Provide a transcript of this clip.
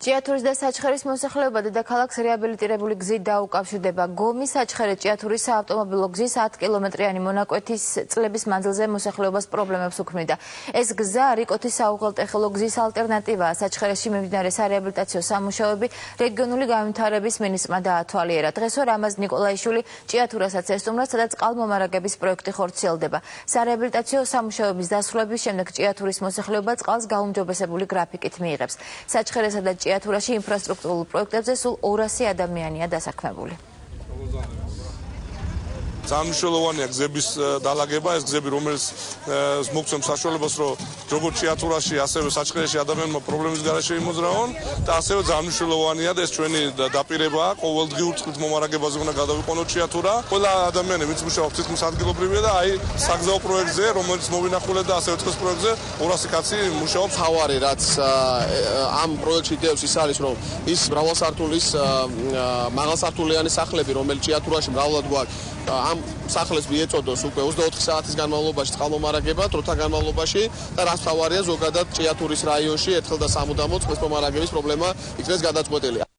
ჭიათურის და საჩხერის მოსახლეობა დედაქალაქს რეაბილიტირებული გზით დაუკავშირდება. გომის საჩხერე ჭიათურის საავტომობილო გზის 10 კილომეტრიანი მონაკვეთის წლების მანძილზე მოსახლეობას პრობლემებს უქმნიდა. ეს გზა რიკოთის საუღელტეხილო გზის ალტერნატივაა. საჩხერეში მიმდინარე სარეაბილიტაციო სამუშაოები რეგიონული განვითარების მინისტრმა დაათვალიერა. დღეს რამაზ ნიკოლაიშვილი ჭიათურასაც ესტუმრა, სადაც წყალმომარაგების პროექტი ხორციელდება. სარეაბილიტაციო სამუშაოების დასრულების შემდეგ ჭიათურის მოსახლეობა წყალს გაუმჯობესებული გრაფიკით მიიღებს. საჩხერესა და ჭიათურაში ინფრასტრუქტურულ პროექტებზე სულ 200 ადამიანია დასაქმებული. Ძალიან გზების დალაგება, ეს გზები, რომელიც მოგცემს საშუალებას, რომ როგორც ჭიათურაში, ასევე საჩხერეში ადამიანმა პრობლემის გარეშე იმოძრაონ და ასევე ძალიან მნიშვნელოვანია და ეს ჩვენი დაპირებაა, ყოველდღიურ წყლის მომარაგებაზე უნდა გადავიყვანოთ ჭიათურა. ყველა ადამიანი, ვინც მუშაობს, თითქმის ადგილობრივია და აი საგზაო პროექტზე, რომელიც მოვინახულეთ და ასევე წყლის პროექტზე 200 კაცი მუშაობს. თავარი, რაც ამ პროექტში დევს ის არის, რომ ის მრავალსართულის მაღალსართულიანი სახლები, რომელიც ჭიათურაში მრავლად გვაქვს, ამ სახლებს მიეწოდოს უკვე 24 საათის განმავლობაში წყალმომარაგება, დროთა განმავლობაში და რაც თავარია ზოგადად ჭიათურის რაიონში ერთხელ და სამუდამოდ წყლის მომარაგების პრობლემა იქნეს გადაწყვეტილი.